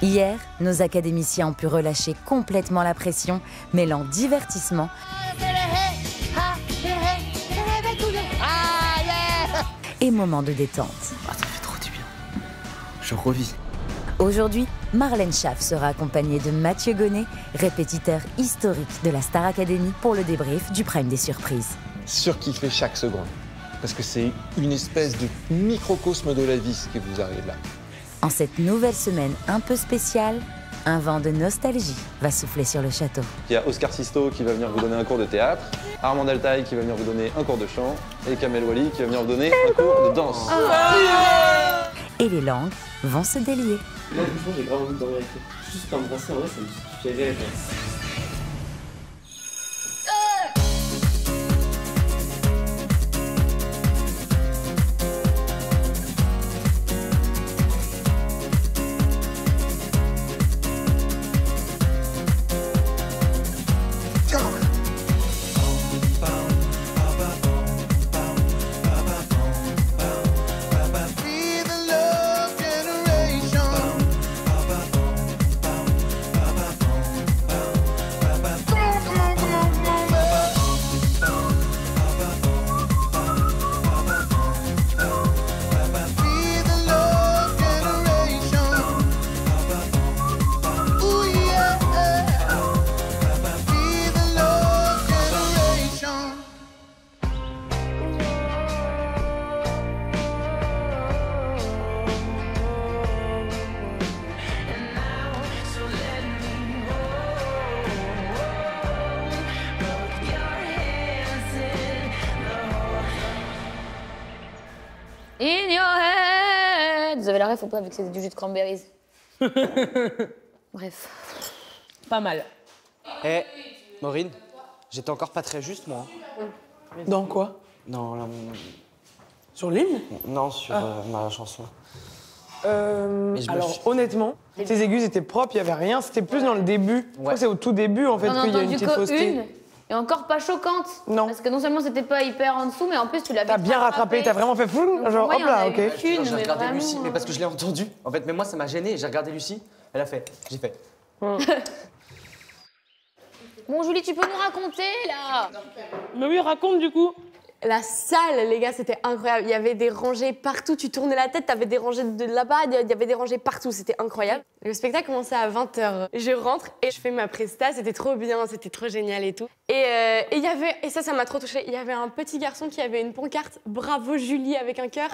Hier, nos académiciens ont pu relâcher complètement la pression, mêlant divertissement et moments de détente. Ah, ça fait trop du bien. Je revis. Aujourd'hui, Marlène Schaff sera accompagnée de Mathieu Gonnet, répétiteur historique de la Star Academy, pour le débrief du Prime des surprises. Surkiffer chaque seconde, parce que c'est une espèce de microcosme de la vie ce qui vous arrive là. En cette nouvelle semaine un peu spéciale, un vent de nostalgie va souffler sur le château. Il y a Oscar Sisto qui va venir vous donner un cours de théâtre, Armand Altaï qui va venir vous donner un cours de chant et Kamel Wally qui va venir vous donner un cours de danse. Et les langues vont se délier. Moi, franchement, j'ai grave envie de dormir avec toi. Juste t'embrasser, en vrai, ça me suffirait. In your head. Vous avez la ref ou pas, vu que c'est du jus de cranberries? Bref. Pas mal. Eh, Maureen, j'étais encore pas très juste, moi. Dans quoi? Non, Sur l'hymne? non, sur ma chanson. Alors, honnêtement, tes aigus étaient propres, il n'y avait rien. C'était plus dans le début. Je crois que c'est au tout début, en fait, On a qu'il y a une entendu petite que fausseté. une, et encore pas choquante. Non. Parce que non seulement c'était pas hyper en dessous, mais en plus tu l'as T'as bien rattrapé, t'as vraiment fait fou. Genre, moi, hop il y en là, a ok. eu qu'une, J'ai mais regardé vraiment. Lucie, mais parce que je l'ai entendu. En fait, mais moi, ça m'a gêné. J'ai regardé Lucie, elle a fait. J'ai fait. Bon, Julie, tu peux nous raconter, là? Mais oui, raconte du coup. La salle, les gars, c'était incroyable. Il y avait des rangées partout. Tu tournais la tête, t'avais des rangées de là-bas, il y avait des rangées partout. C'était incroyable. Le spectacle commençait à 20h. Je rentre et je fais ma presta. C'était trop bien, c'était trop génial et tout. Et il y avait, et ça m'a trop touchée. Il y avait un petit garçon qui avait une pancarte Bravo Julie avec un cœur.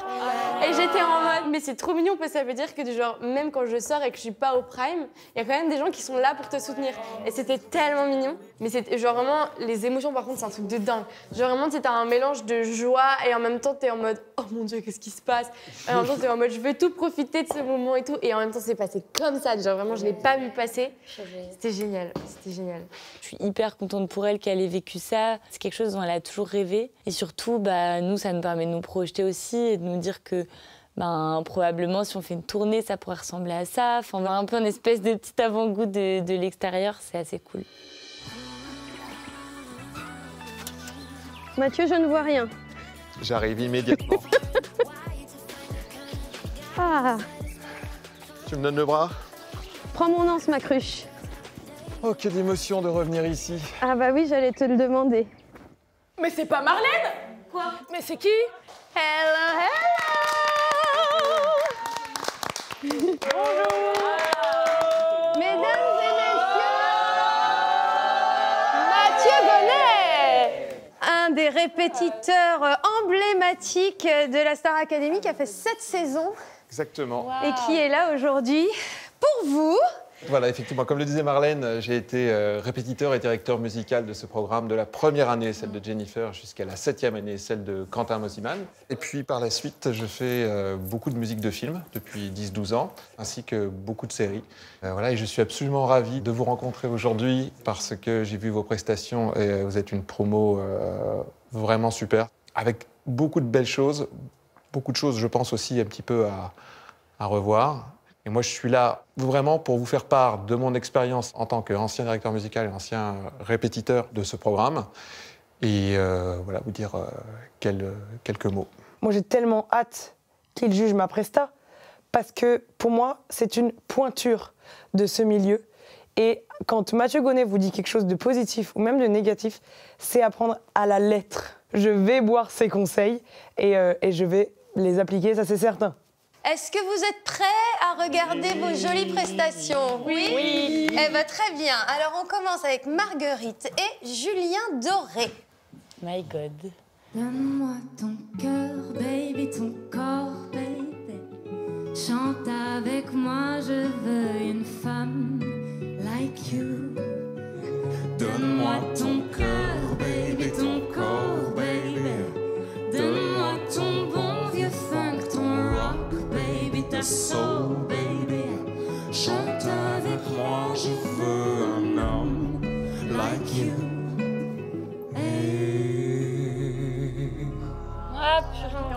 Et j'étais en mode, mais c'est trop mignon parce que ça veut dire que genre, même quand je sors et que je suis pas au prime, il y a quand même des gens qui sont là pour te soutenir. Et c'était tellement mignon. Mais c'était genre vraiment, les émotions par contre, c'est un truc de dingue. Genre vraiment, c'était un mélange de joie et en même temps, t'es en mode, oh mon Dieu, qu'est-ce qui se passe? Et en même temps, t'es en mode, je veux tout profiter de ce moment et tout. Et en même temps, c'est passé comme ça. Genre vraiment, je l'ai pas vu passer. C'était génial, c'était génial. Je suis hyper contente pour elle qu'elle ait vécu ça. C'est quelque chose dont elle a toujours rêvé. Et surtout, nous, ça nous permet de nous projeter aussi et de nous dire que probablement, si on fait une tournée, ça pourrait ressembler à ça. Enfin, on a un peu une espèce de petit avant-goût de l'extérieur. C'est assez cool. Mathieu, je ne vois rien. J'arrive immédiatement. Ah, Tu me donnes le bras? prends mon anse, ma cruche. Oh, quelle émotion de revenir ici. Ah bah oui, j'allais te le demander. Mais c'est pas Marlène? Quoi? Mais c'est qui? Hello, hello. Mesdames et messieurs, Mathieu Gonnet, un des répétiteurs emblématiques de la Star Academy qui a fait 7 saisons Exactement. et qui est là aujourd'hui pour vous. Voilà, effectivement, comme le disait Marlène, j'ai été répétiteur et directeur musical de ce programme de la première année, celle de Jennifer, jusqu'à la 7e année, celle de Quentin Mosimann. Et puis par la suite, je fais beaucoup de musique de film depuis 10-12 ans, ainsi que beaucoup de séries. Voilà, et je suis absolument ravi de vous rencontrer aujourd'hui parce que j'ai vu vos prestations et vous êtes une promo vraiment super, avec beaucoup de belles choses, beaucoup de choses, je pense aussi un petit peu à revoir. Et moi, je suis là vraiment pour vous faire part de mon expérience en tant qu'ancien directeur musical et ancien répétiteur de ce programme. Et voilà, vous dire quelques mots. Moi, j'ai tellement hâte qu'il juge ma presta. parce que pour moi, c'est une pointure de ce milieu. Et quand Mathieu Gonnet vous dit quelque chose de positif ou même de négatif, c'est à prendre à la lettre. Je vais boire ses conseils et je vais les appliquer, ça c'est certain. Est-ce que vous êtes prêts à regarder vos jolies prestations? Oui. Eh bien, très bien. Alors, on commence avec Marguerite et Julien Doré. My God. Donne-moi ton cœur, baby, ton corps, baby. Chante avec moi, je veux une femme like you. Donne-moi ton cœur, baby, ton corps, baby. Donne-moi ton bon vieux funk, ton rock, baby, ta soul, baby. Chante avec moi, je veux un homme like you. Ah, purée.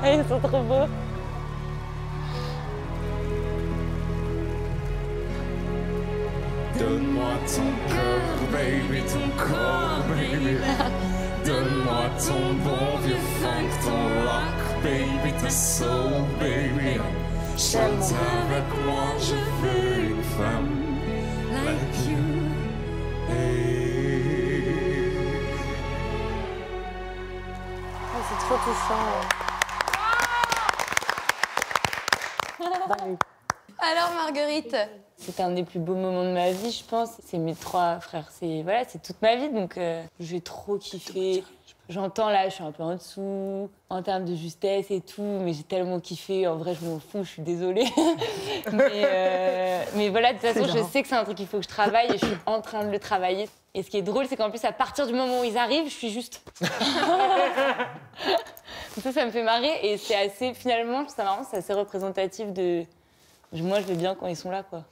Ah, ils sont trop beaux. Donne-moi ton cœur, baby, ton corps, baby. Donne-moi ton bon vieux funk, ton rock, baby, ta soul, baby. Chante avec moi, je veux une femme like you. Hey. Oh, c'est trop touchant. Alors, Marguerite? C'est un des plus beaux moments de ma vie, je pense. C'est mes 3 frères. C'est voilà, c'est toute ma vie, donc j'ai trop kiffé. J'entends là, je suis un peu en dessous, en termes de justesse et tout, mais j'ai tellement kiffé. En vrai, je m'en fous, je suis désolée. mais voilà, de toute façon, je sais que c'est un truc qu'il faut que je travaille et je suis en train de le travailler. Et ce qui est drôle, c'est qu'en plus, à partir du moment où ils arrivent, je suis juste. Ça me fait marrer et c'est assez, finalement, c'est marrant, c'est assez représentatif de. Moi, je vais bien quand ils sont là, quoi.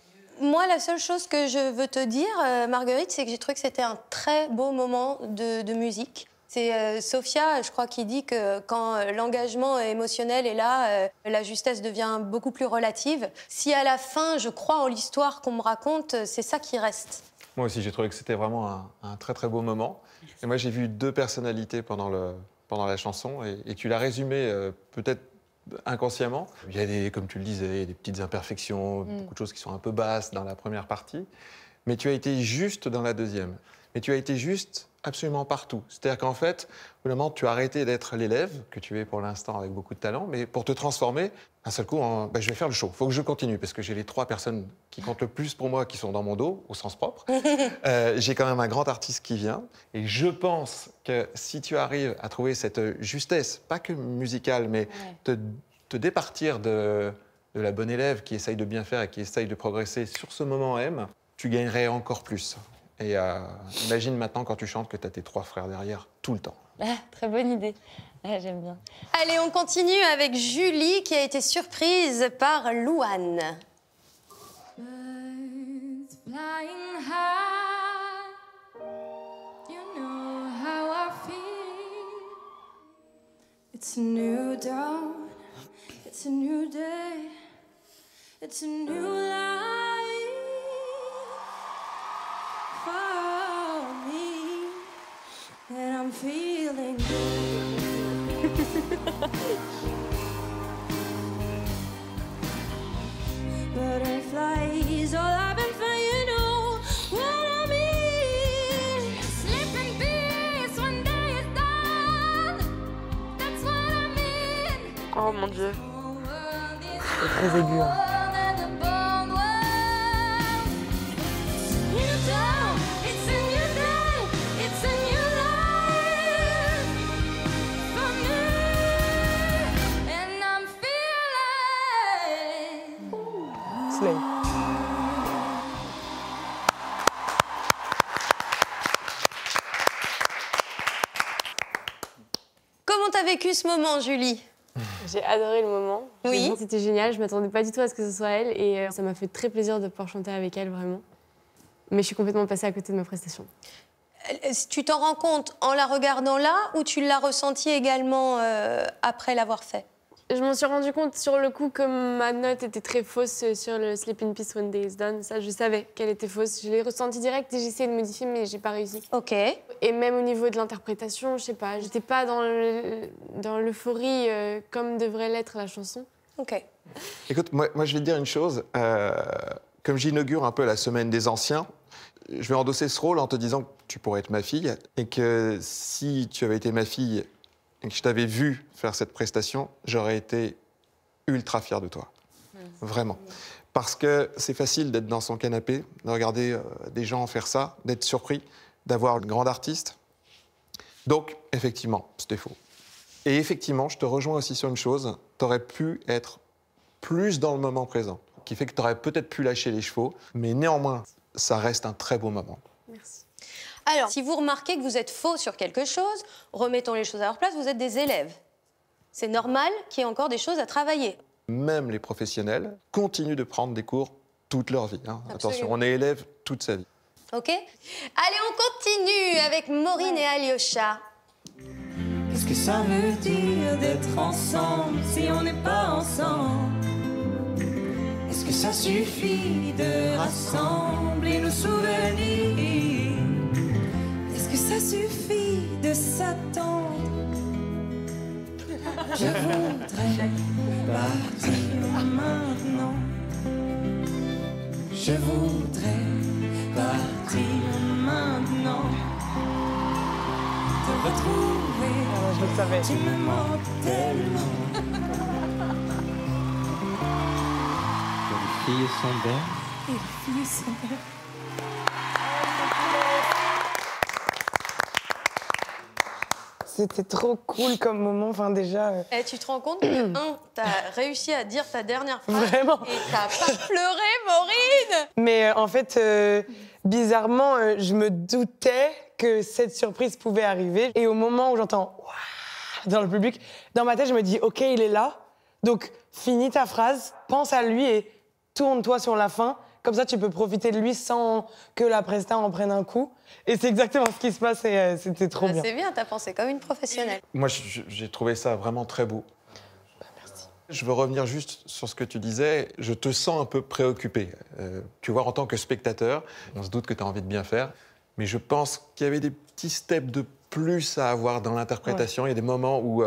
Moi, la seule chose que je veux te dire, Marguerite, c'est que j'ai trouvé que c'était un très beau moment de musique. C'est Sophia, je crois, qui dit que quand l'engagement émotionnel est là, la justesse devient beaucoup plus relative. Si à la fin, je crois en l'histoire qu'on me raconte, c'est ça qui reste. Moi aussi, j'ai trouvé que c'était vraiment un très très beau moment. Et moi, j'ai vu 2 personnalités pendant la chanson et tu l'as résumé peut-être inconsciemment. Il y a des, comme tu le disais, des petites imperfections, beaucoup de choses qui sont un peu basses dans la première partie. Mais tu as été juste dans la deuxième. Mais tu as été juste absolument partout. C'est-à-dire qu'en fait, au moment, tu as arrêté d'être l'élève, que tu es pour l'instant avec beaucoup de talent, mais pour te transformer, d'un seul coup, je vais faire le show. Il faut que je continue, parce que j'ai les 3 personnes qui comptent le plus pour moi, qui sont dans mon dos, au sens propre. J'ai quand même un grand artiste qui vient. Et je pense que si tu arrives à trouver cette justesse, pas que musicale, mais te départir de la bonne élève qui essaye de bien faire et qui essaye de progresser sur ce moment M, tu gagnerais encore plus. Et imagine maintenant quand tu chantes que tu as tes 3 frères derrière tout le temps. Ah, très bonne idée. Ah, j'aime bien. Allez, on continue avec Julie qui a été surprise par Louane. Birds flying high, you know how I feel. It's a new dawn, it's a new day, it's a new life for me, and I'm feeling butterflies all I've been flying, know what I mean. Sleeping peace when day is done, that's what I mean. Oh mon Dieu. C'est très aigu. Hein. Slay. Comment t'as vécu ce moment, Julie? J'ai adoré le moment. Oui. C'était génial, je m'attendais pas du tout à ce que ce soit elle et ça m'a fait très plaisir de pouvoir chanter avec elle, vraiment. Mais je suis complètement passée à côté de ma prestation. Tu t'en rends compte en la regardant là ou tu l'as ressenti également après l'avoir fait? Je m'en suis rendu compte sur le coup que ma note était très fausse sur le Sleep in Peace When Day is Done. Ça, je savais qu'elle était fausse. Je l'ai ressenti direct et j'ai essayé de modifier, mais j'ai pas réussi. Ok. Et même au niveau de l'interprétation, je sais pas, j'étais pas dans l'euphorie comme devrait l'être la chanson. Ok. Écoute, moi, je vais te dire une chose. Comme j'inaugure un peu la semaine des anciens, je vais endosser ce rôle en te disant que tu pourrais être ma fille et que si tu avais été ma fille et que je t'avais vu faire cette prestation, j'aurais été ultra fier de toi. Vraiment. Parce que c'est facile d'être dans son canapé, de regarder des gens faire ça, d'être surpris, d'avoir une grande artiste. Donc, effectivement, c'était faux. Et effectivement, je te rejoins aussi sur une chose, tu aurais pu être plus dans le moment présent, qui fait que tu aurais peut-être pu lâcher les chevaux, mais néanmoins, ça reste un très beau moment. Merci. Alors, si vous remarquez que vous êtes faux sur quelque chose, remettons les choses à leur place, vous êtes des élèves. C'est normal qu'il y ait encore des choses à travailler. Même les professionnels continuent de prendre des cours toute leur vie. Hein. Attention, on est élève toute sa vie. Ok? Allez, on continue avec Maureen et Alyosha. Qu'est-ce que ça veut dire d'être ensemble si on n'est pas ensemble? Est-ce que ça suffit de rassembler nos souvenirs? Est-ce que ça suffit de s'attendre? Je voudrais partir maintenant. Je voudrais partir maintenant. Te retrouver. Oh, je le savais. Tu me manques tellement. Les filles sont belles. Les filles sont belles. C'était trop cool comme moment, enfin déjà... Eh, tu te rends compte que, t'as réussi à dire ta dernière phrase. Vraiment. Et t'as pas pleuré, Maureen. Mais en fait, bizarrement, je me doutais que cette surprise pouvait arriver. Et au moment où j'entends « Waouh » dans le public, dans ma tête, je me dis « Ok, il est là. Donc, finis ta phrase, pense à lui et tourne-toi sur la fin. Comme ça, tu peux profiter de lui sans que la presta en prenne un coup. » Et c'est exactement ce qui se passe et c'était trop bien. C'est bien, t'as pensé comme une professionnelle. Moi, j'ai trouvé ça vraiment très beau. Merci. Je veux revenir juste sur ce que tu disais. Je te sens un peu préoccupé. Tu vois, en tant que spectateur, on se doute que tu as envie de bien faire. Mais je pense qu'il y avait des petits steps de plus à avoir dans l'interprétation. Ouais. Il y a des moments où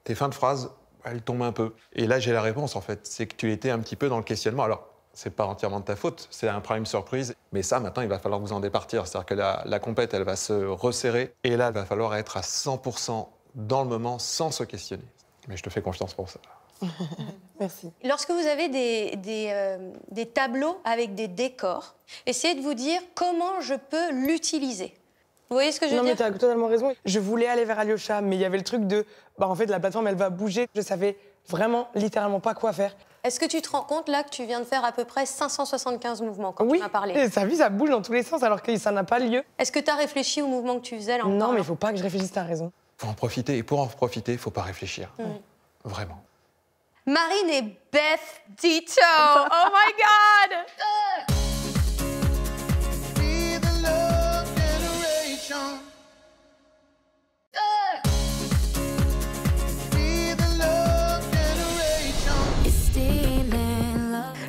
tes fins de phrase, elles tombent un peu. Et là, j'ai la réponse, en fait. C'est que tu étais un petit peu dans le questionnement. Alors, c'est pas entièrement de ta faute, c'est un prime surprise. Mais ça, maintenant, il va falloir vous en départir. C'est-à-dire que la compète, elle va se resserrer. Et là, il va falloir être à 100% dans le moment, sans se questionner. Mais je te fais confiance pour ça. Merci. Lorsque vous avez des tableaux avec des décors, essayez de vous dire comment je peux l'utiliser. Vous voyez ce que je veux dire? Non, mais t'as totalement raison. Je voulais aller vers Alyosha, mais il y avait le truc de... en fait, la plateforme, elle va bouger. Je savais vraiment, littéralement pas quoi faire. Est-ce que tu te rends compte, là, que tu viens de faire à peu près 575 mouvements quand tu m'as parlé? Oui, ça bouge dans tous les sens, alors que ça n'a pas lieu. Est-ce que tu as réfléchi aux mouvements que tu faisais, là, en Non, parlant? mais il faut pas que je réfléchisse, t'as raison. Faut en profiter, et pour en profiter, il faut pas réfléchir. Vraiment. Marine et Beth Ditto. Oh my God!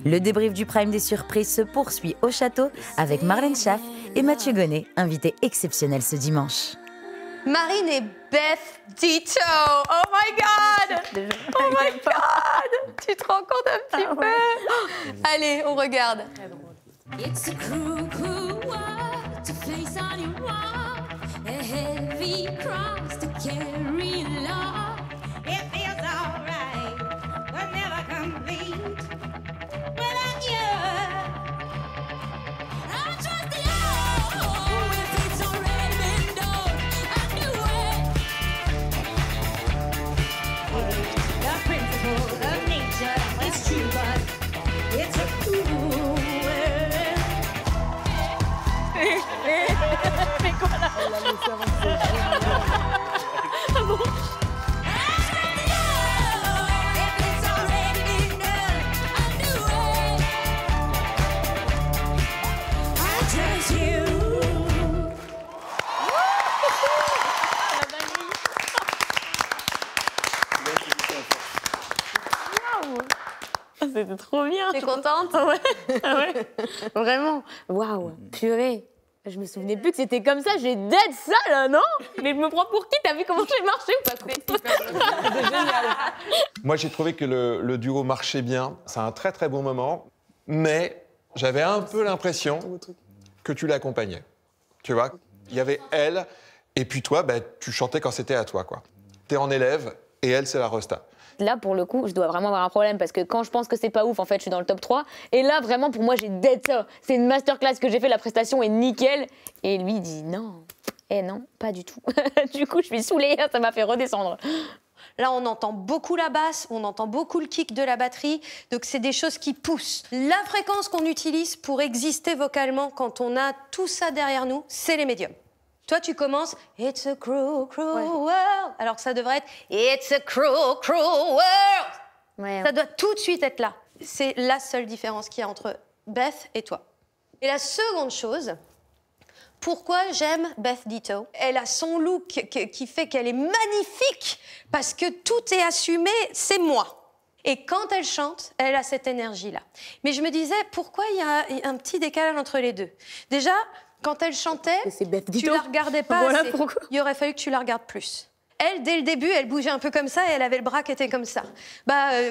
Le débrief du Prime des surprises se poursuit au château avec Marlène Schaff et Mathieu Gonnet, invités exceptionnels ce dimanche. Marine et Beth Ditto. Oh my God! Oh my God! Tu te rends compte un petit peu? Allez, on regarde. It's a cruel, cruel world to face on your wall. A heavy cross to carry along. It feels alright, but never complete. Without you, I trust the Lord. If it's already been done, I do it. The principle of nature is true, but it's a cruel world. Mais quoi là? Ah bon? C'était trop bien. T'es contente? Ouais. Ah ouais. Vraiment. Waouh, purée. Je me souvenais plus que c'était comme ça. J'ai dead ça, là, non? Mais je me prends pour qui? T'as vu comment j'ai marché ou pas? C'était génial. Moi, j'ai trouvé que le duo marchait bien. C'est un très, très bon moment. Mais j'avais un peu l'impression que tu l'accompagnais. Tu vois? Il y avait elle, et puis toi, bah, tu chantais quand c'était à toi, quoi. T'es en élève, et elle, c'est la resta. Là, pour le coup, je dois vraiment avoir un problème parce que quand je pense que c'est pas ouf, en fait, je suis dans le top 3. Et là, vraiment, pour moi, j'ai dead ça. C'est une masterclass que j'ai fait, la prestation est nickel. Et lui, il dit non. Eh non, pas du tout. Du coup, je suis saoulée, ça m'a fait redescendre. Là, on entend beaucoup la basse, on entend beaucoup le kick de la batterie. Donc, c'est des choses qui poussent. La fréquence qu'on utilise pour exister vocalement quand on a tout ça derrière nous, c'est les médiums. Toi, tu commences « It's a cruel, cruel world », alors que ça devrait être « It's a cruel, cruel world ». Ouais. Ça doit tout de suite être là. C'est la seule différence qu'il y a entre Beth et toi. Et la seconde chose, pourquoi j'aime Beth Ditto? Elle a son look qui fait qu'elle est magnifique parce que tout est assumé, c'est moi. Et quand elle chante, elle a cette énergie-là. Mais je me disais, pourquoi il y a un petit décalage entre les deux? Déjà, quand elle chantait, tu la regardais pas voilà assez. pourquoi. Il aurait fallu que tu la regardes plus. Elle, dès le début, elle bougeait un peu comme ça et elle avait le bras qui était comme ça.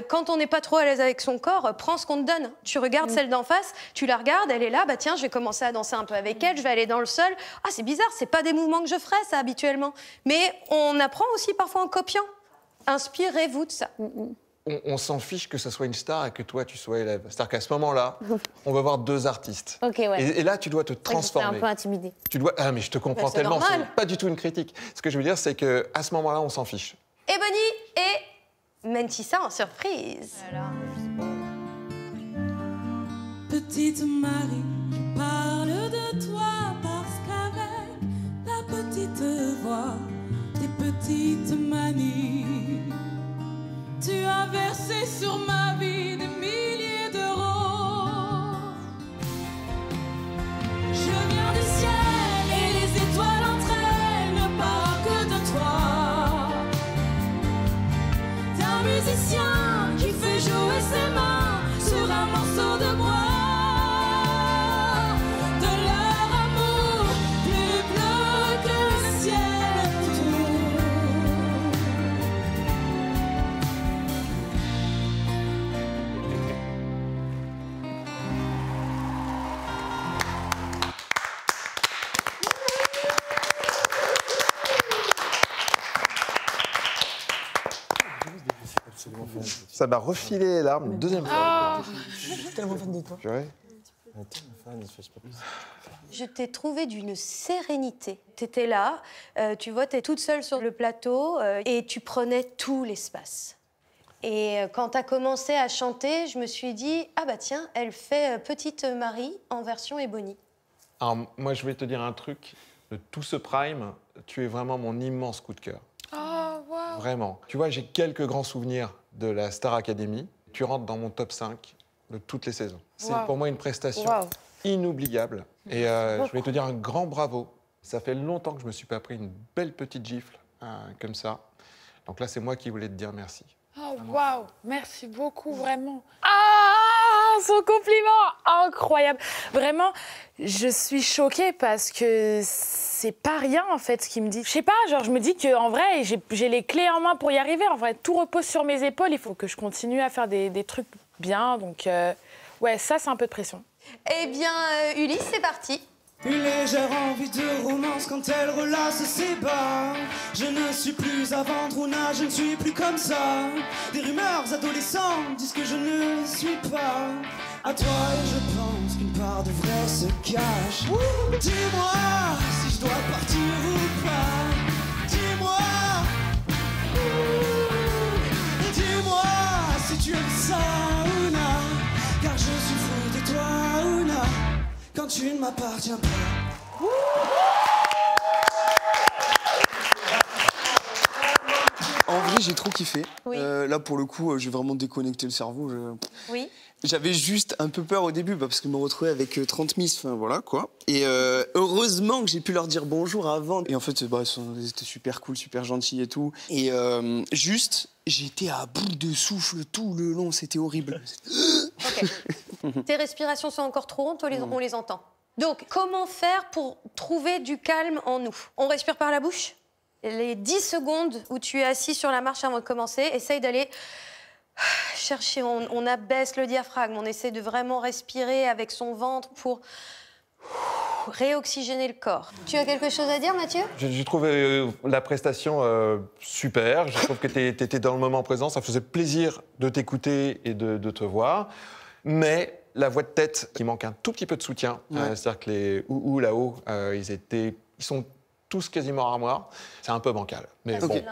Quand on n'est pas trop à l'aise avec son corps, prends ce qu'on te donne. Tu regardes celle d'en face, tu la regardes, elle est là, bah tiens, je vais commencer à danser un peu avec elle, je vais aller dans le sol. Ah, c'est bizarre, c'est pas des mouvements que je ferais, ça, habituellement. Mais on apprend aussi parfois en copiant. Inspirez-vous de ça. On s'en fiche que ce soit une star et que toi, tu sois élève. C'est-à-dire qu'à ce moment-là, on va voir deux artistes. Ok, ouais. Et là, tu dois te transformer. J'étais un peu intimidée. Tu dois... Ah, mais je te comprends c'est tellement, normal. c'est pas du tout une critique. Ce que je veux dire, c'est qu'à ce moment-là, on s'en fiche. Ebony et Mentissa en surprise. Petite Marie, je parle de toi parce qu'avec ta petite voix, tes petites manies, tu as versé sur ma vie des milliers d'euros. Je viens du ciel et les étoiles entre elles ne parlent que de toi. T'es un musicien qui fait jouer ses mains sur un morceau de bois. De leur amour plus bleu que le ciel autour. Ça m'a refilé les larmes une deuxième fois. Je suis tellement fan de toi. Purée. Je t'ai trouvé d'une sérénité. T'étais là, tu vois, t'es toute seule sur le plateau et tu prenais tout l'espace. Et quand t'as commencé à chanter, je me suis dit, ah bah tiens, elle fait Petite Marie en version Ebony. Alors, moi, je vais te dire un truc. De tout ce prime, tu es vraiment mon immense coup de cœur. Oh, waouh. Vraiment. Tu vois, j'ai quelques grands souvenirs de la Star Academy. Tu rentres dans mon top 5 de toutes les saisons. C'est Wow. pour moi une prestation inoubliable. Et je vais te dire un grand bravo. Ça fait longtemps que je ne me suis pas pris une belle petite gifle comme ça. Donc là, c'est moi qui voulais te dire merci. Oh, waouh. Merci beaucoup, vraiment. Ah, son compliment incroyable. Vraiment, je suis choquée parce que c'est pas rien, en fait, ce qu'il me dit. Je sais pas, genre, je me dis qu'en vrai, j'ai les clés en main pour y arriver. En vrai, tout repose sur mes épaules. Il faut que je continue à faire des trucs bien. Donc, ouais, ça, c'est un peu de pression. Eh bien, Ulysse, c'est parti. Une légère envie de romance quand elle relâche ses bas. Je ne suis plus à vendre ou non, je ne suis plus comme ça. Des rumeurs adolescentes disent que je ne suis pas à toi et je pense qu'une part de vrai se cache. Dis-moi si je dois partir ou pas. Dis-moi. Dis-moi si tu aimes ça ou non. Car je suis fou de toi ou non. Quand tu ne m'appartiens pas. En vrai, j'ai trop kiffé. Oui. Là, pour le coup, j'ai vraiment déconnecté le cerveau. Oui. J'avais juste un peu peur au début, parce que je me retrouvais avec 30 miss, enfin voilà quoi. Et heureusement que j'ai pu leur dire bonjour avant. Et en fait, ils étaient super cool, super gentils et tout. Et juste, j'étais à bout de souffle tout le long, c'était horrible. Ok. Tes respirations sont encore trop rondes, on les entend. Donc, comment faire pour trouver du calme en nous? On respire par la bouche. Les 10 secondes où tu es assis sur la marche avant de commencer, essaye d'aller chercher, on abaisse le diaphragme, on essaie de vraiment respirer avec son ventre pour réoxygéner le corps. Tu as quelque chose à dire, Mathieu? J'ai trouvé la prestation super. Je trouve que tu étais dans le moment présent. Ça faisait plaisir de t'écouter et de te voir. Mais la voix de tête qui manque un tout petit peu de soutien. C'est-à-dire que les ou là-haut, ils sont tous quasiment armoires. C'est un peu bancal. Mais bon,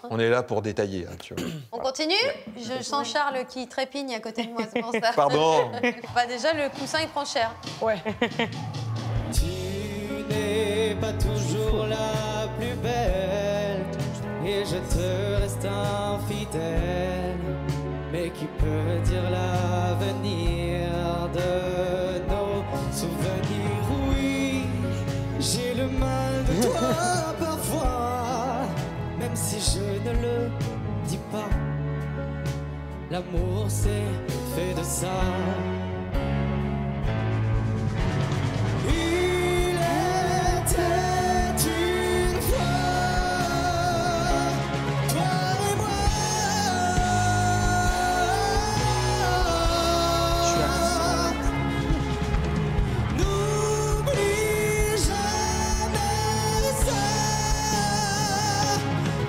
on est là pour détailler. Hein, tu vois. On continue? Je sens Charles qui trépigne à côté de moi, c'est pour ça. Pardon. Bah déjà, le coussin, il prend cher. Ouais. Tu n'es pas toujours la plus belle et je te reste infidèle. Mais qui peut dire l'avenir de nos souvenirs? Oui, j'ai le mal de toi parfois, même si je ne le dis pas. L'amour c'est fait de ça. Il était une fois toi et moi. N'oublie jamais ça,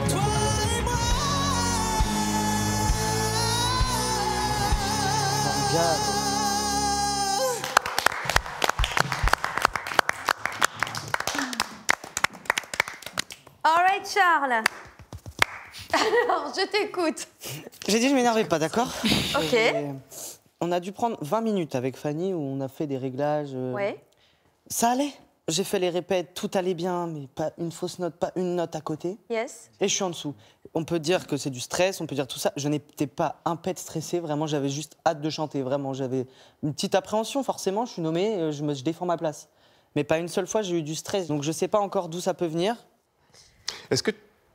toi et moi. All right, Charles. Alors, je t'écoute. J'ai dit je m'énervais pas, d'accord? Ok. On a dû prendre 20 minutes avec Fanny où on a fait des réglages. Ouais. Ça allait. J'ai fait les répètes, tout allait bien, mais pas une fausse note, pas une note à côté. Yes. Et je suis en dessous. On peut dire que c'est du stress, on peut dire tout ça. Je n'étais pas un pet stressé, vraiment, j'avais juste hâte de chanter. Vraiment, j'avais une petite appréhension, forcément, je suis nommée, je défends ma place. Mais pas une seule fois, j'ai eu du stress. Donc je sais pas encore d'où ça peut venir. Est-ce que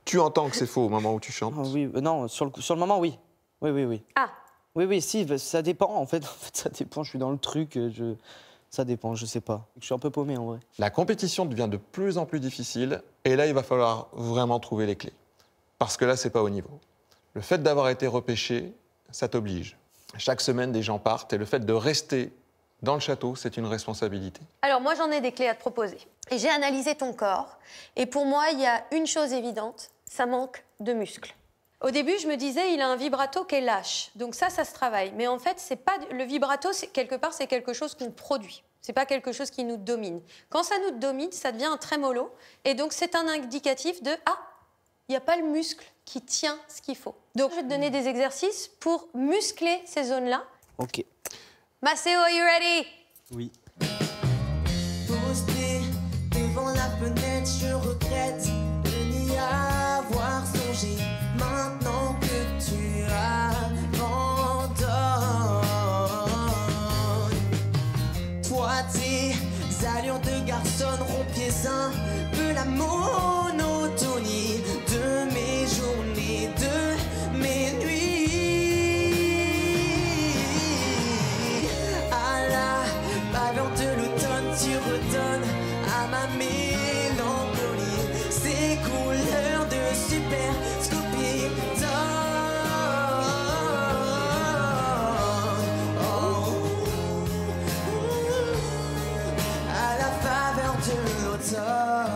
tu entends que c'est faux au moment où tu chantes? Oui, non, sur le moment, oui. Oui. Ah. Oui, si, ça dépend, en fait, ça dépend, je suis dans le truc, ça dépend, je sais pas. Je suis un peu paumé, en vrai. La compétition devient de plus en plus difficile, et là, il va falloir vraiment trouver les clés. Parce que là, c'est pas au niveau. Le fait d'avoir été repêché, ça t'oblige. Chaque semaine, des gens partent, et le fait de rester dans le château, c'est une responsabilité. Alors, moi, j'en ai des clés à te proposer. Et j'ai analysé ton corps. Et pour moi, il y a une chose évidente, ça manque de muscles. Au début, je me disais, il a un vibrato qui est lâche. Donc ça se travaille. Mais en fait, c'est pas le vibrato, quelque part, c'est quelque chose qu'on produit. C'est pas quelque chose qui nous domine. Quand ça nous domine, ça devient un trémolo. Et donc, c'est un indicatif de « Ah, il n'y a pas le muscle qui tient ce qu'il faut ». Donc, je vais te donner des exercices pour muscler ces zones-là. Ok. Maceo, are you ready? Oui. Posté devant la fenêtre, je regrette de n'y avoir songé. Maintenant que tu abandonnes, toi tes allures de garçon rompiez un peu la monotonie de mes journées, de mes nuits. À la pâleur de l'automne, tu redonnes à ma mélancolie ces couleurs de super scooping à la faveur de l'automne.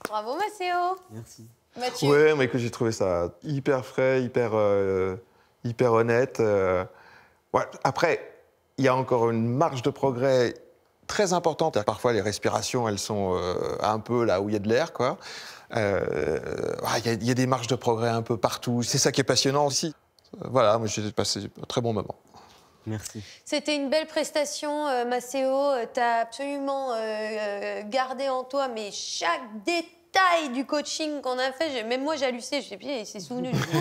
Bravo, Maceo. Merci. Mathieu. Ouais, mais que j'ai trouvé ça hyper frais, hyper honnête. Ouais. Après, il y a encore une marge de progrès très importante. Parfois, les respirations, elles sont un peu là où il y a de l'air, quoi. Il y a des marges de progrès un peu partout. C'est ça qui est passionnant aussi. Voilà, moi, j'ai passé un très bon moment. Merci. C'était une belle prestation, Maceo. Tu as absolument gardé en toi mais chaque détail du coaching qu'on a fait. Même moi, j'ai halluciné. Je sais plus, il s'est souvenu du coup.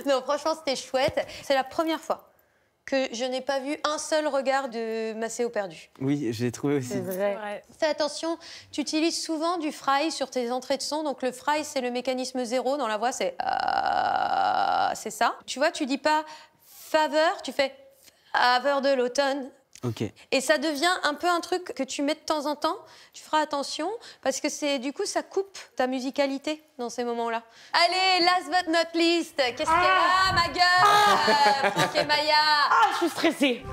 Non, franchement, c'était chouette. C'est la première fois que je n'ai pas vu un seul regard de Macéo perdu. Oui, je l'ai trouvé aussi. C'est vrai. Fais attention, tu utilises souvent du fry sur tes entrées de son. Donc le fry, c'est le mécanisme 0 dans la voix, c'est ça. Tu vois, tu dis pas faveur, tu fais faveur de l'automne. Ok. Et ça devient un peu un truc que tu mets de temps en temps. Tu feras attention parce que du coup, ça coupe ta musicalité dans ces moments-là. Allez, last but not least, qu'est-ce qu'elle a, ma gueule Franck et Maya. Je suis stressée.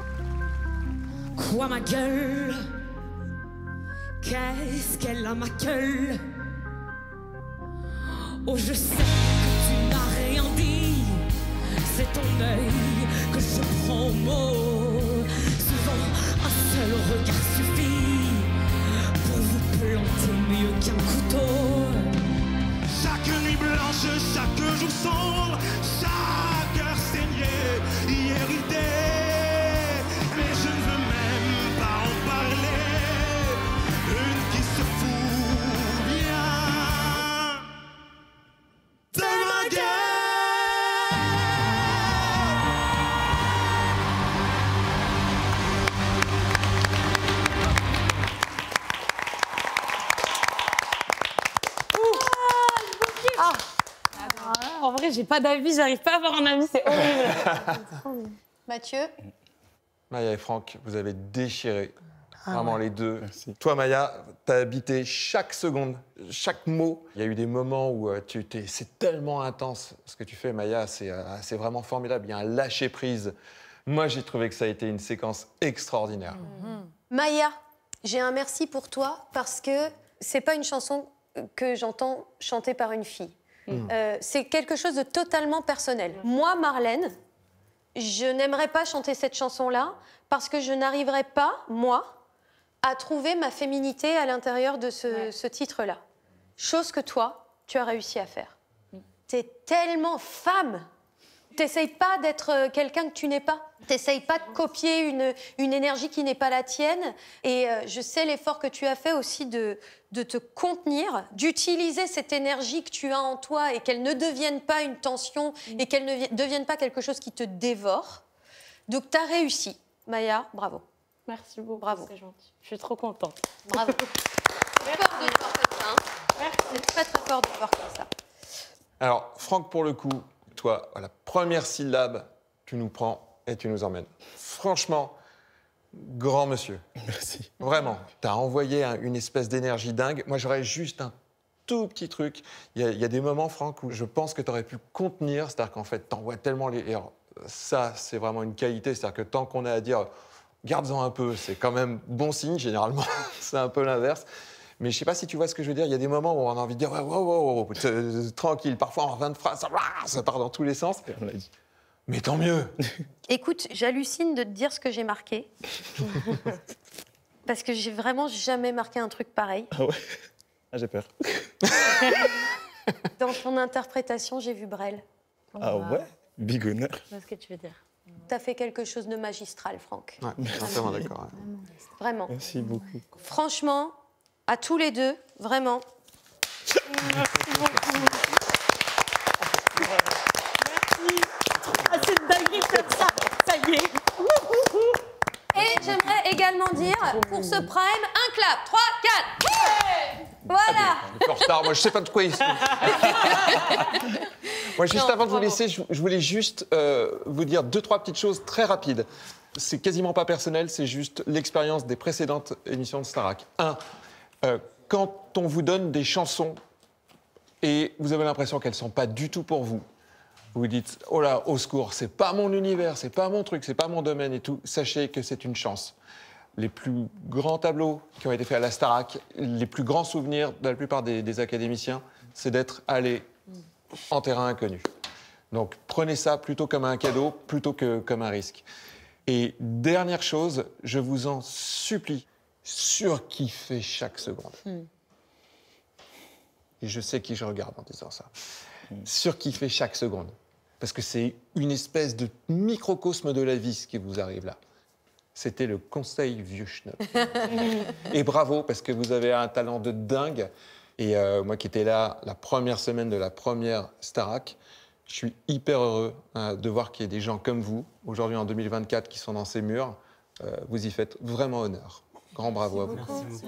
Quoi ma gueule? Qu'est-ce qu'elle a ma gueule? Oh je sais que tu n'as rien dit. C'est ton œil que je prends au mot. Souvent un seul regard suffit pour vous planter mieux qu'un couteau. Chaque nuit blanche, chaque jour sombre, chaque heure saignée, irritée. Mais je ne veux même pas en parler. Une qui se fout bien de ma gueule. En vrai, j'ai pas d'avis, j'arrive pas à avoir un avis, c'est horrible. Mathieu. Maya et Franck, vous avez déchiré. Vraiment ouais. les deux. Toi, Maya, t'as habité chaque seconde, chaque mot. Il y a eu des moments où c'est tellement intense. Ce que tu fais, Maya, c'est vraiment formidable. Il y a un lâcher-prise. Moi, j'ai trouvé que ça a été une séquence extraordinaire. Maya, j'ai un merci pour toi parce que c'est pas une chanson que j'entends chanter par une fille. C'est quelque chose de totalement personnel. Moi, Marlène, je n'aimerais pas chanter cette chanson-là parce que je n'arriverais pas, moi, à trouver ma féminité à l'intérieur de ce titre-là. Chose que toi, tu as réussi à faire. T'es tellement femme. T'essayes pas d'être quelqu'un que tu n'es pas. T'essayes pas de copier une énergie qui n'est pas la tienne. Et je sais l'effort que tu as fait aussi de te contenir, d'utiliser cette énergie que tu as en toi et qu'elle ne devienne pas une tension et qu'elle ne devienne pas quelque chose qui te dévore. Donc t'as réussi. Maya, bravo. Merci beaucoup, bravo. C'est gentil. Je suis trop contente. Bravo. C'est fort de te voir comme ça. Hein. C'est très très fort de te voir comme ça. Alors, Franck, pour le coup, toi, à la première syllabe, tu nous prends et tu nous emmènes. Franchement, grand monsieur. Merci. Vraiment, tu as envoyé une espèce d'énergie dingue. Moi, j'aurais juste un tout petit truc. Il y a des moments, Franck, où je pense que tu aurais pu contenir. C'est-à-dire qu'en fait, tu envoies tellement les... Et alors, ça, c'est vraiment une qualité. C'est-à-dire que tant qu'on a à dire, garde-en un peu, c'est quand même bon signe, généralement. C'est un peu l'inverse. Mais je sais pas si tu vois ce que je veux dire. Il y a des moments où on a envie de dire wow, tranquille. Parfois, en 20 phrases, ça part dans tous les sens. Mais tant mieux. Écoute, j'hallucine de te dire ce que j'ai marqué. Parce que j'ai vraiment jamais marqué un truc pareil. Ah ouais? Ah, j'ai peur. Dans ton interprétation, j'ai vu Brel. Ah ouais? Big honneur. Je vois ce que tu veux dire. T'as fait quelque chose de magistral, Franck. Ouais, entièrement d'accord. Ouais. Vraiment. Merci beaucoup. Franchement, à tous les deux, vraiment. Merci beaucoup. Merci. Ah, c'est une dinguerie comme ça. Ça y est. Et j'aimerais également dire, pour ce prime, un clap. 3, 4. Voilà. Un peu en retard, moi je sais pas de quoi il se... Moi, juste avant de vous laisser, je voulais juste vous dire 2-3 petites choses très rapides. C'est quasiment pas personnel, c'est juste l'expérience des précédentes émissions de Starac. Quand on vous donne des chansons et vous avez l'impression qu'elles sont pas du tout pour vous, vous vous dites « Oh là, au secours, c'est pas mon univers, c'est pas mon truc, c'est pas mon domaine et tout », sachez que c'est une chance. Les plus grands tableaux qui ont été faits à la Starac, les plus grands souvenirs de la plupart des académiciens, c'est d'être allés en terrain inconnu. Donc prenez ça plutôt comme un cadeau, plutôt que comme un risque. Et dernière chose, je vous en supplie, surkiffez chaque seconde. Et je sais qui je regarde en disant ça. Surkiffez chaque seconde. Parce que c'est une espèce de microcosme de la vie ce qui vous arrive là. C'était le conseil vieux schnock. Et bravo, parce que vous avez un talent de dingue. Et moi qui étais là la première semaine de la première Starac, Je suis hyper heureux de voir qu'il y a des gens comme vous, aujourd'hui en 2024, qui sont dans ces murs. Vous y faites vraiment honneur. Grand bravo à vous. Merci.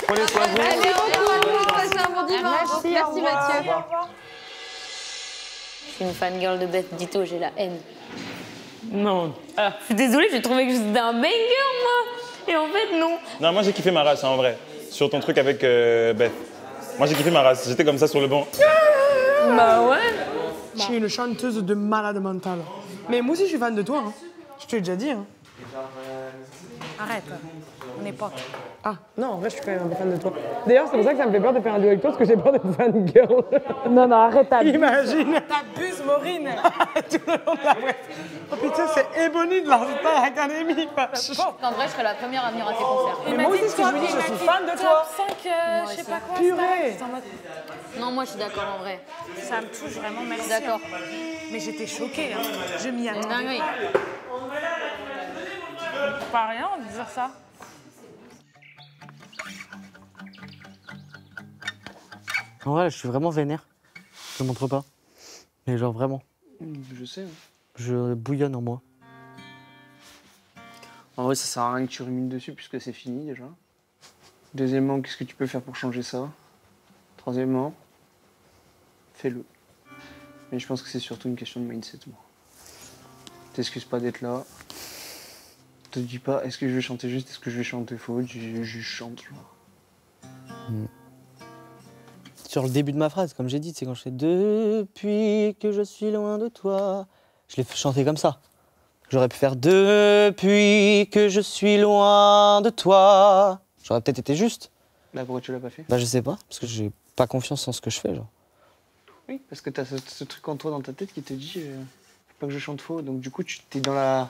Prenez soin de vous. Merci beaucoup, passez un bon dimanche. Merci Mathieu. Je suis une fangirl de Beth Ditto, j'ai la haine. Non. Je suis désolée, j'ai trouvé que c'était un banger, moi. Et en fait, non. Non, moi j'ai kiffé ma race, hein, en vrai. Sur ton truc avec Beth. Moi j'ai kiffé ma race. J'étais comme ça sur le banc. Bah ouais. Je suis une chanteuse de malade mental. Mais moi aussi, je suis fan de toi. Hein. Je te l'ai déjà dit. Hein. Arrête, on est potes. Ah, non, en vrai, je suis quand même un peu fan de toi. D'ailleurs, c'est pour ça que ça me fait peur de faire un duo avec toi, parce que j'ai peur d'être fangirl. Non, arrête, t'abuses. Imagine. T'abuses, Maureen. Tout le long de la web. Oh putain, c'est Ebony de la Star Academy. En vrai, je serais la première à venir à tes concerts. Mais moi aussi, ce que je me dis, je suis fan de toi. 5, je sais pas quoi. Purée. Non, moi, je suis d'accord, en vrai. Ça me touche vraiment, merci. D'accord. Mais j'étais choquée, hein. Je m'y attendais. Dinguerie. Pas rien de dire ça. En vrai, je suis vraiment vénère. Je te montre pas. Mais genre vraiment. Je sais. Je bouillonne en moi. En vrai, ça sert à rien que tu rumines dessus puisque c'est fini déjà. Deuxièmement, qu'est-ce que tu peux faire pour changer ça? Troisièmement, fais-le. Mais je pense que c'est surtout une question de mindset, moi. T'excuses pas d'être là. Te dis pas, est-ce que je vais chanter juste, est-ce que je vais chanter faux? Je chante, genre. Sur le début de ma phrase, comme j'ai dit, c'est quand je fais « Depuis que je suis loin de toi », je l'ai chanté comme ça. J'aurais pu faire « Depuis que je suis loin de toi ». J'aurais peut-être été juste. Bah pourquoi tu l'as pas fait? Bah je sais pas, parce que j'ai pas confiance en ce que je fais, genre. Oui, parce que t'as ce truc en toi dans ta tête qui te dit faut pas que je chante faux. Donc du coup, tu t'es dans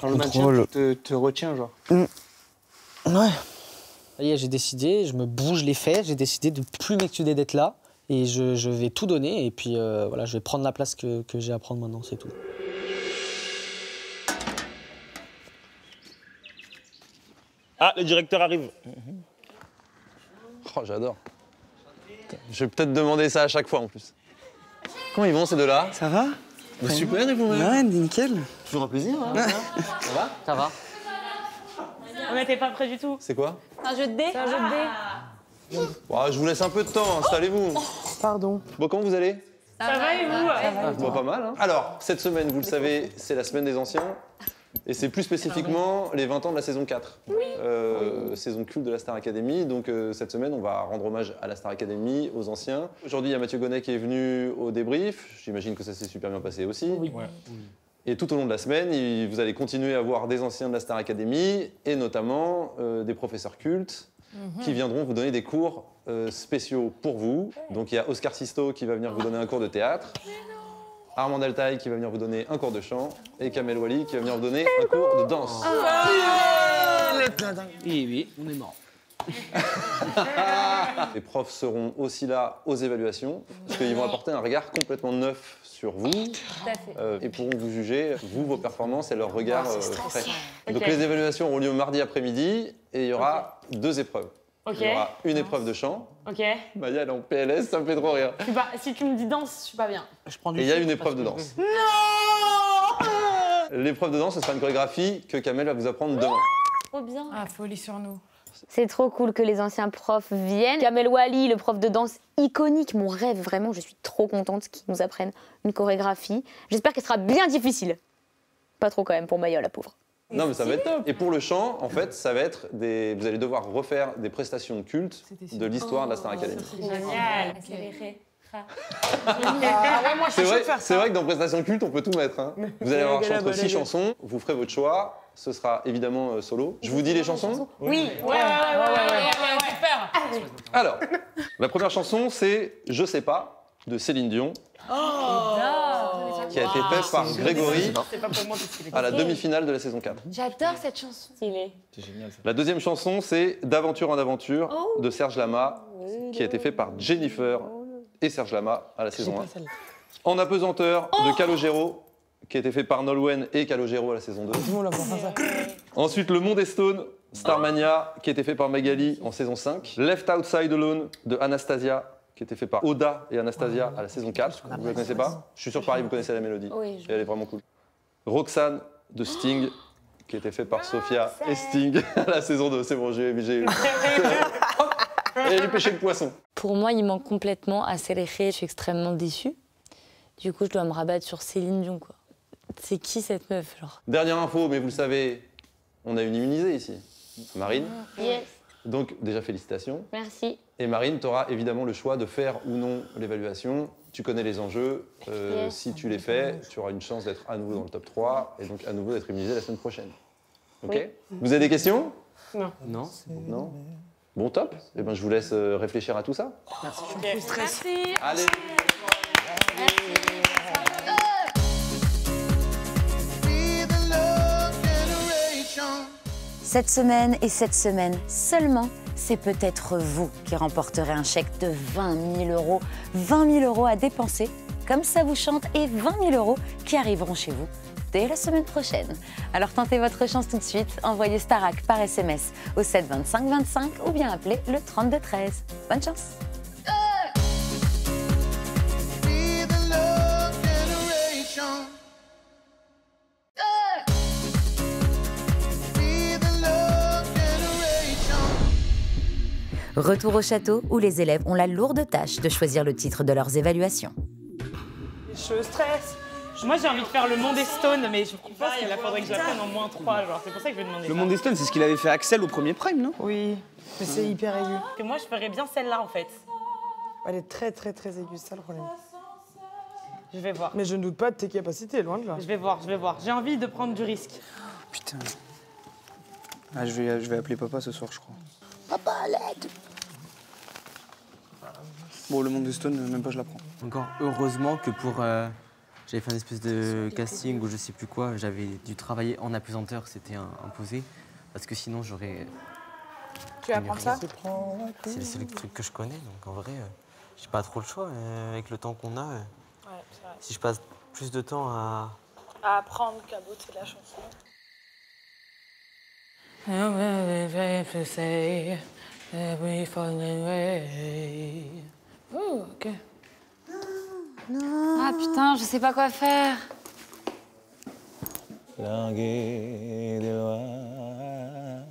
le maintien, Contrôle. tu te retiens, genre. Ouais. Ça y est, j'ai décidé, je me bouge les fesses, j'ai décidé de plus m'excuser d'être là. Et je vais tout donner, et puis voilà, je vais prendre la place que j'ai à prendre maintenant, c'est tout. Ah, le directeur arrive. Oh, j'adore. Je vais peut-être demander ça à chaque fois en plus. Comment ils vont ces deux-là? Ça va? Bah, super, et vous-même? Ouais, nickel. Toujours un plaisir. Hein, ça va? Ça va. On n'était pas prêts du tout. C'est quoi? Un jeu de dés. C'est un jeu de dés. Bon, je vous laisse un peu de temps, installez-vous. Pardon. Bon, comment vous allez? Ça va et vous? Bon, pas mal. Hein. Alors, cette semaine, vous le savez, c'est la semaine des anciens. Et c'est plus spécifiquement les 20 ans de la saison 4. Saison culte de la Star Academy. Donc cette semaine, on va rendre hommage à la Star Academy, aux anciens. Aujourd'hui, il y a Mathieu Gonnet qui est venu au débrief. J'imagine que ça s'est super bien passé aussi. Oui. Ouais. Et tout au long de la semaine, vous allez continuer à voir des anciens de la Star Academy et notamment des professeurs cultes qui viendront vous donner des cours spéciaux pour vous. Donc il y a Oscar Sisto qui va venir vous donner un cours de théâtre. Armand Altaï qui va venir vous donner un cours de chant et Kamel Wally qui va venir vous donner un cours de danse. Oui, on est mort. Les profs seront aussi là aux évaluations parce qu'ils vont apporter un regard complètement neuf sur vous et pourront vous juger, vous, vos performances et leur regard frais. Donc les évaluations auront lieu mardi après-midi et il y aura 2 épreuves. Il y aura une épreuve de chant. Ok. Maya, elle est en PLS, ça me fait trop rire. Si tu me dis danse, je suis pas bien. Et il y a une épreuve de danse. L'épreuve de danse, ce sera une chorégraphie que Kamel va vous apprendre demain. Trop bien. Ah, folie sur nous. C'est trop cool que les anciens profs viennent. Kamel Wally, le prof de danse iconique, mon rêve, vraiment, je suis trop contente qu'ils nous apprennent une chorégraphie. J'espère qu'elle sera bien difficile. Pas trop quand même pour Maya, la pauvre. Non, mais ça va être top. Et pour le chant, en fait, ça va être vous allez devoir refaire des prestations cultes de l'histoire de la Star Academy. Génial. C'est vrai que dans prestations cultes, on peut tout mettre. Hein. Vous allez avoir entre 6 chansons, vous ferez votre choix. Ce sera évidemment solo. Je vous dis les chansons? Oui. Ouais, super. Alors, la première chanson, c'est Je sais pas de Céline Dion. Qui a été faite par Grégory à la demi-finale de la saison 4. J'adore cette chanson. C'est génial ça. La deuxième chanson, c'est D'aventure en aventure de Serge Lama, qui a été fait par Jennifer et Serge Lama à la saison 1. En apesanteur de Calogero, qui a été fait par Nolwenn et Calogero à la saison 2. Ensuite, Le Monde est Stone Starmania, qui a été fait par Magali en saison 5. Left Outside Alone de Anastasia, qui a été fait par Oda et Anastasia à la saison 4. Vous ne la connaissez pas? Je suis sûr que pareil, vous connaissez la mélodie. Oui, et elle est vraiment cool. Roxane de Sting, qui a été fait par Sophia et Sting à la saison 2. C'est bon, j'ai eu. Et j'ai pêché le poisson. Pour moi, il manque complètement à Serejé. Je suis extrêmement déçue. Du coup, je dois me rabattre sur Céline Dion, quoi. C'est qui cette meuf, genre? Dernière info, mais vous le savez, on a une immunisée ici. Marine. Yes. Donc, déjà, félicitations. Merci. Et Marine, tu auras évidemment le choix de faire ou non l'évaluation. Tu connais les enjeux. Yes. Si tu les fais, tu auras une chance d'être à nouveau dans le top 3 et donc à nouveau d'être immunisée la semaine prochaine. OK? Oui. Vous avez des questions? Non. Non, c'est bon. Non? Bon, top. Eh ben, je vous laisse réfléchir à tout ça. Merci. Merci. Allez. Cette semaine et cette semaine seulement, c'est peut-être vous qui remporterez un chèque de 20 000 euros. 20 000 euros à dépenser, comme ça vous chante, et 20 000 euros qui arriveront chez vous dès la semaine prochaine. Alors tentez votre chance tout de suite, envoyez Starac par SMS au 7 25 25 ou bien appelez le 32 13. Bonne chance! Retour au château où les élèves ont la lourde tâche de choisir le titre de leurs évaluations. Je stresse. Moi j'ai envie de faire le Monde Stone, mais je pense qu'il faudrait que je la prenne en -3. Genre. C'est pour ça que je vais demander Le ça. Monde Stone, c'est ce qu'il avait fait Axel au premier Prime, non? Oui, mais c'est hyper aigu. Que moi je ferais bien celle-là en fait. Elle est très très très aiguë, c'est ça le problème. Je vais voir. Mais je ne doute pas de tes capacités, loin de là. Je vais voir, je vais voir. J'ai envie de prendre du risque. Putain. Ah, je vais appeler papa ce soir, je crois. Papa, à l'aide! Bon, le Monde Stone, même pas je la prends. Encore heureusement que pour... j'avais fait une espèce de casting ou je sais plus quoi, j'avais dû travailler en apesanteur, c'était imposé. Parce que sinon j'aurais... Tu vas prendre ça? C'est le seul truc que je connais, donc en vrai, j'ai pas trop le choix. Avec le temps qu'on a, Ouais, c'est vrai. si je passe plus de temps à... À apprendre qu'à beauté la chanson. Oh, ok. Ah putain, je sais pas quoi faire. Largué des lois,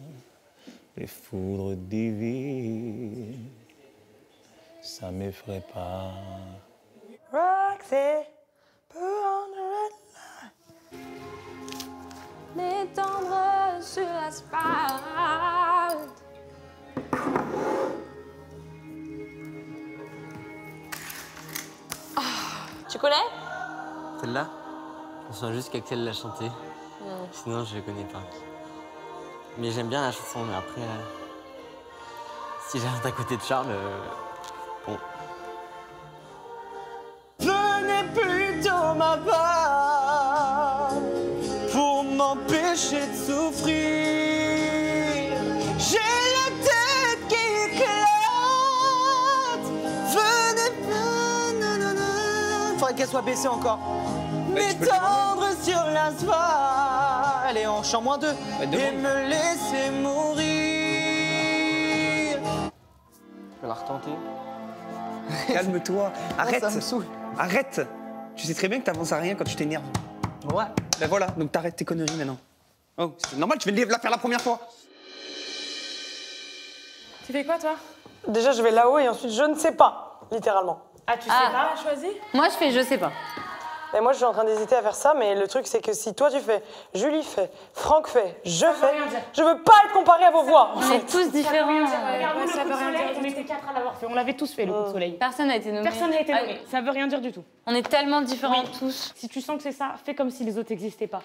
les foudres divines, ça m'effraie pas. Roxy, put on the red Les tendres sur l'asphalte. Tu connais? Celle-là, je sens juste qu'Axel l'a chantée. Sinon, je ne connais pas. Mais j'aime bien la chanson, mais après, si j'arrête à côté de Charles, bon. Venez plutôt ma part pour m'empêcher de souffrir. J'ai la tête qui éclate. Venez plus, nanana. Faudrait qu'elle soit baissée encore. M'étendre sur l'asphalte. Allez, en chant -2. Et me laisser mourir. Je vais la retenter. Calme-toi. Arrête. Ça me saoule. Arrête. Tu sais très bien que t'avances à rien quand tu t'énerves. Ouais. Ben voilà, donc t'arrêtes tes conneries maintenant. Oh, c'est normal, tu viens de la faire la première fois. Tu fais quoi, toi? Déjà, je vais là-haut et ensuite, je ne sais pas, littéralement. Ah, tu sais pas? Choisi? Moi, je fais je sais pas. Et moi, je suis en train d'hésiter à faire ça, mais le truc, c'est que si toi, tu fais, Julie fait, Franck fait, je fais, je veux pas être comparée à vos voix. On est tous différents. Regarde, le coup de soleil, on était 4 à l'avoir fait. On l'avait tous fait, le coup de soleil. Personne n'a été nommé. Personne n'a été nommé. Ça veut rien dire du tout. On est tellement différents tous. Si tu sens que c'est ça, fais comme si les autres n'existaient pas.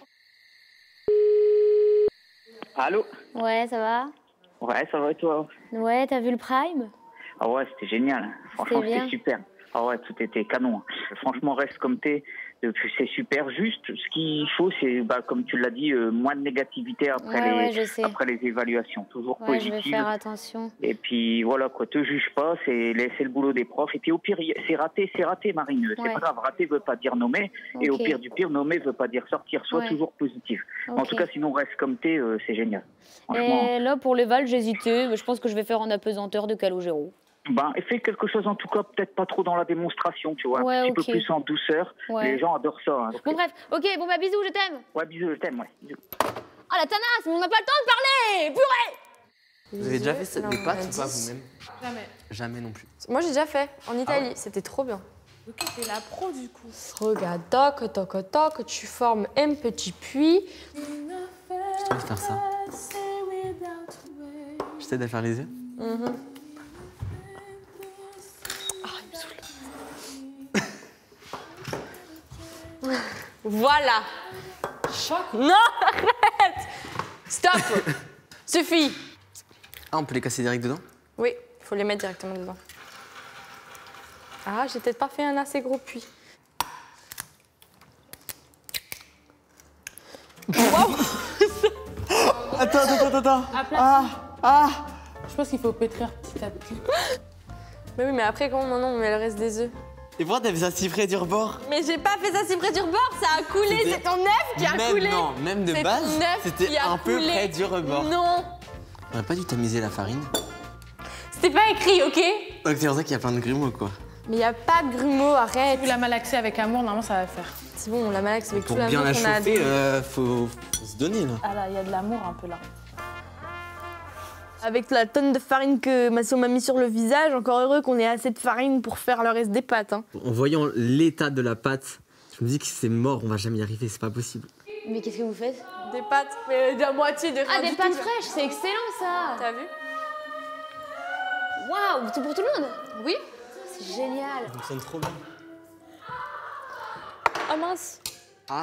Allô? Ouais, ça va? Ouais, ça va et toi? Ouais, t'as vu le Prime? Ah ouais, c'était génial. Franchement, C'était bien. c'était super. Ah ouais, tout était canon. Franchement, reste comme t'es. C'est super juste. Ce qu'il faut, c'est, comme tu l'as dit, moins de négativité après, après les évaluations. Toujours positive. Je vais faire attention. Et puis voilà, quoi, te juge pas, c'est le boulot des profs. Et puis au pire, c'est raté, Marine. C'est pas grave, raté veut pas dire nommer. Et au pire du pire, nommer veut pas dire sortir. Sois toujours positif. En tout cas, sinon, reste comme t'es, c'est génial. Et là, pour les Vals, j'hésitais. Je pense que je vais faire en apesanteur de Calogero. Et fais quelque chose en tout cas, peut-être pas trop dans la démonstration, tu vois, un petit peu plus en douceur. Les gens adorent ça. Hein, bon bref, bisous, je t'aime. Ouais, bisous, je t'aime, ouais. Bisous. Ah la tanasse, on n'a pas le temps de parler, purée. Vous avez déjà fait des pâtes ou pas vous-même? Jamais. Jamais non plus. Moi j'ai déjà fait, en Italie, c'était trop bien. Ok, t'es la pro du coup. Regarde, toc, toc, toc, tu formes un petit puits. J'ai envie de faire ça. Je t'aide à faire les œufs. Voilà. Non, arrête. Stop. Suffit. Ah, on peut les casser direct dedans? Oui, il faut les mettre directement dedans. Ah, j'ai peut-être pas fait un assez gros puits. Wow. Attends. Je pense qu'il faut pétrir petit à petit. Mais oui, mais après, comment maintenant on met le reste des œufs? Et pourquoi t'as fait ça si près du rebord? Mais j'ai pas fait ça si près du rebord, ça a coulé, c'est ton œuf qui a coulé. Non, même de base, c'était un peu près du rebord. Non. On aurait pas dû tamiser la farine. C'était pas écrit, ok? Donc c'est pour ça qu'il y a plein de grumeaux, quoi. Mais y a pas de grumeaux, arrête. Tu l'as malaxé avec amour, normalement ça va faire. C'est bon, on la malaxe avec tout l'amour qu'on a. Pour bien la chauffer, faut se donner, là. Ah là, il y a de l'amour un peu là. Avec la tonne de farine que Massio m'a mis sur le visage, encore heureux qu'on ait assez de farine pour faire le reste des pâtes. Hein. En voyant l'état de la pâte, je me dis que c'est mort, on va jamais y arriver, c'est pas possible. Mais qu'est-ce que vous faites? Des pâtes, mais de la moitié de rien. Ah, des pâtes fraîches, c'est excellent ça. T'as vu? Waouh, c'est pour tout le monde? Oui. C'est génial. Ça fonctionne trop bien. Oh mince. Ah.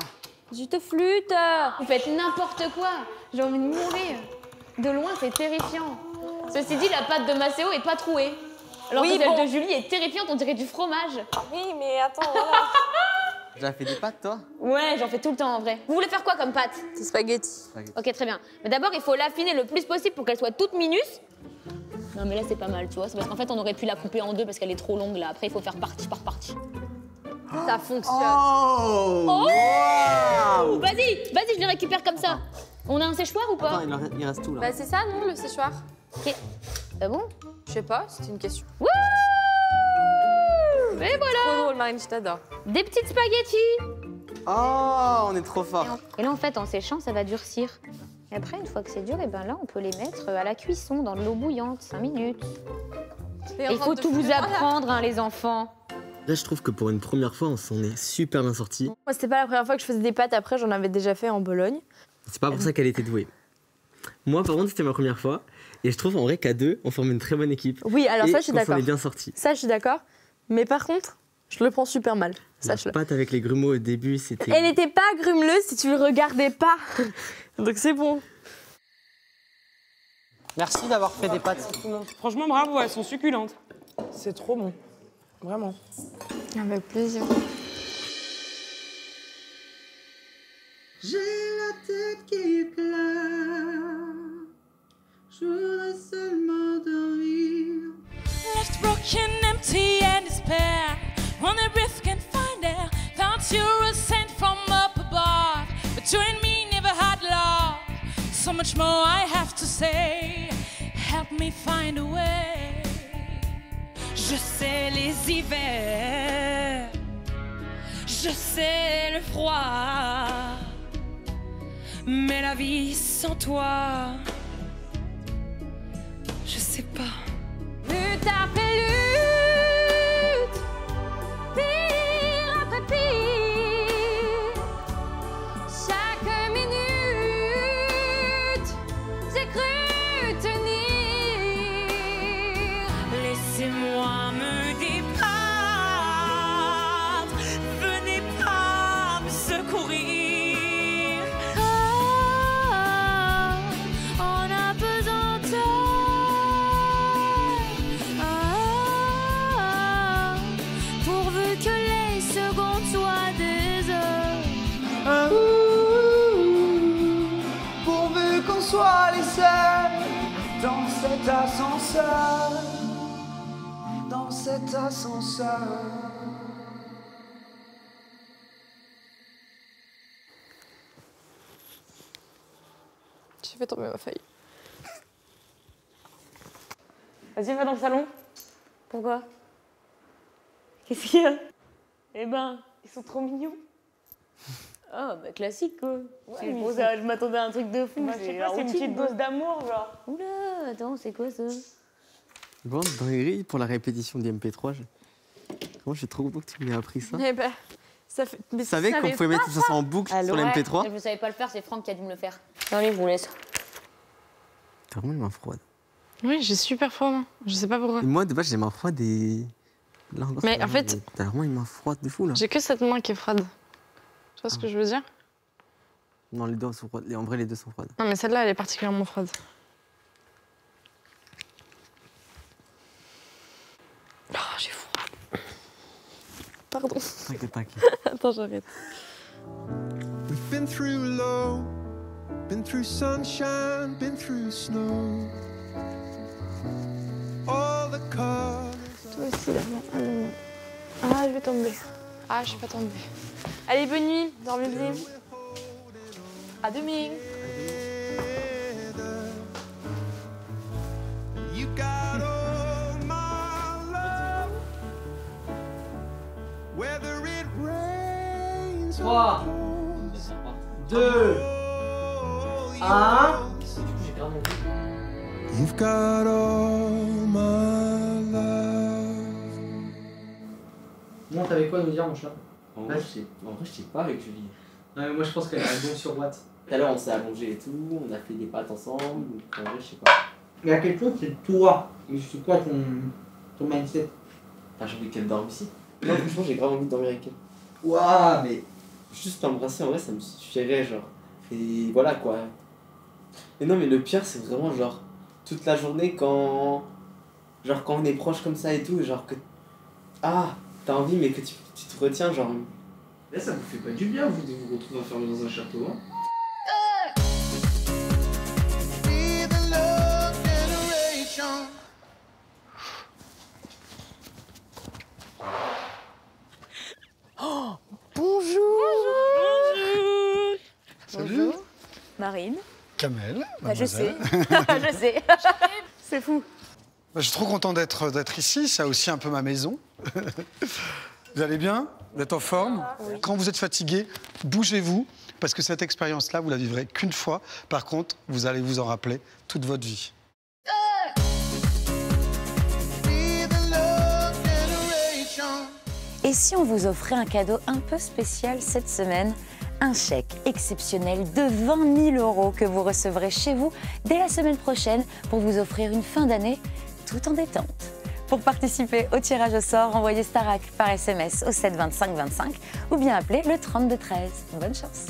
Je te flûte. Vous faites n'importe quoi. J'ai envie de mourir. De loin, c'est terrifiant. Ceci dit, la pâte de Maceo est pas trouée. Alors que celle de Julie est terrifiante, on dirait du fromage. Oui, mais attends, voilà. T'as fait des pâtes, toi? Ouais, j'en fais tout le temps en vrai. Vous voulez faire quoi comme pâte? Des spaghettis. Ok, très bien. Mais d'abord, il faut l'affiner le plus possible pour qu'elle soit toute minus. Non, mais là, c'est pas mal, tu vois. C'est parce qu'en fait, on aurait pu la couper en deux parce qu'elle est trop longue là. Après, il faut faire partie par partie. Ça fonctionne. Oh, wow. Vas-y, je les récupère comme ça. On a un séchoir ou pas? Attends, il reste tout là. Bah, c'est ça, non, le séchoir? Ok. Ah bon? Je sais pas, c'était une question. Wouh! Et voilà! Trop drôle, Marine, je t'adore. Des petites spaghettis! Oh, on est trop fort. Et là, en fait, en séchant, ça va durcir. Et après, une fois que c'est dur, et ben là, on peut les mettre à la cuisson dans de l'eau bouillante, 5 minutes. Et il faut tout vous apprendre, hein, les enfants. Là, je trouve que pour une première fois, on s'en est super bien sorti. Moi, c'était pas la première fois que je faisais des pâtes. Après, j'en avais déjà fait en Bologne. C'est pas pour ça qu'elle était douée. Moi, par contre, c'était ma première fois. Et je trouve en vrai qu'à deux, on forme une très bonne équipe. Oui, alors ça, je suis d'accord. On s'en est bien sorti. Ça, je suis d'accord. Mais par contre, je le prends super mal. La pâte avec les grumeaux au début, c'était... Elle n'était pas grumeleuse si tu le regardais pas. Donc c'est bon. Merci d'avoir fait des pâtes. Franchement, bravo, elles sont succulentes. C'est trop bon. Vraiment. Avec plaisir. J'ai la tête qui éclate, je voudrais seulement dormir. Left broken, empty and despair. On a breath can find air. Thought you were sent from up above, but you and me never had love. So much more I have to say. Help me find a way. Je sais les hivers, je sais le froid, mais la vie sans toi, je sais pas. Lutte après lutte, pire après pire. Chaque minute, j'ai cru tenir. Laissez-moi me débattre, venez pas me secourir. Oh, oh, cet ascenseur, dans cet ascenseur. J'ai fait tomber ma feuille. Vas-y, va dans le salon. Pourquoi? Qu'est-ce qu'il y a? Eh ben, ils sont trop mignons. Oh, bah classique quoi. Ouais, Bon, ça, je m'attendais à un truc de fou. Bah, je sais pas, c'est une petite dose d'amour, genre. Oula, attends, c'est quoi ça? Bon, dinguerie pour la répétition du MP3. Moi, je suis trop content que tu m'aies appris ça. Eh ben, ça fait. Tu savais qu'on pouvait mettre tout ça en boucle sur l'MP3? Je ne savais pas le faire, c'est Franck qui a dû me le faire. Allez, je vous laisse. T'as vraiment les mains froides. Oui, j'ai super froid, moi. Je sais pas pourquoi. Et moi, de base, j'ai les mains froides et. Là, encore, Mais en fait. T'as vraiment les mains froides de fou, là. J'ai que cette main qui est froide. Tu vois ce que je veux dire? Non, les deux sont froides. En vrai, les deux sont froides. Non, mais celle-là, elle est particulièrement froide. Oh, j'ai froid. Pardon. T'inquiète, t'inquiète. Attends, j'arrête. We've been through low, been through sunshine, been through snow. All the colors. Toi aussi, là-bas. Ah, je vais tomber. Ah, je suis pas tombée. Allez, bonne nuit. Dormez bien. À demain. You got all my love, whether it rains 3, 2, 1. You've got all my love. Bon, t'avais quoi à nous dire, mon chat? En vrai, je sais pas avec Julie. Non, mais moi, je pense qu'elle a un bon sur Watt. Tout à l'heure, on s'est allongé et tout, on a fait des pâtes ensemble. En vrai, je sais pas. Il y a quelque chose, c'est toi. Mais c'est quoi ton mindset? J'ai envie qu'elle dorme ici. Non, franchement, j'ai grave envie de dormir avec elle. Ouah, mais. Juste l'embrasser, en vrai, ça me suffirait, genre. Et voilà quoi. Mais non, mais le pire, c'est vraiment genre. Toute la journée, quand. Genre, quand on est proche comme ça et tout, genre que. Ah, t'as envie, mais que tu te retiens, genre. Là, ça vous fait pas du bien, vous, de vous retrouver enfermé dans un château, hein? Oh, bonjour. Salut. Bonjour. Marine. Kamel, Je sais. mademoiselle. Je sais. C'est fou. Je suis trop content d'être ici, c'est aussi un peu ma maison. Vous allez bien? Vous êtes en forme? Oui. Quand vous êtes fatigué, bougez-vous, parce que cette expérience-là, vous la vivrez qu'une fois. Par contre, vous allez vous en rappeler toute votre vie. Et si on vous offrait un cadeau un peu spécial cette semaine? Un chèque exceptionnel de 20 000 € que vous recevrez chez vous dès la semaine prochaine pour vous offrir une fin d'année tout en détente. Pour participer au tirage au sort, envoyez Starac par SMS au 7 25 25 ou bien appelez le 32 13. Bonne chance.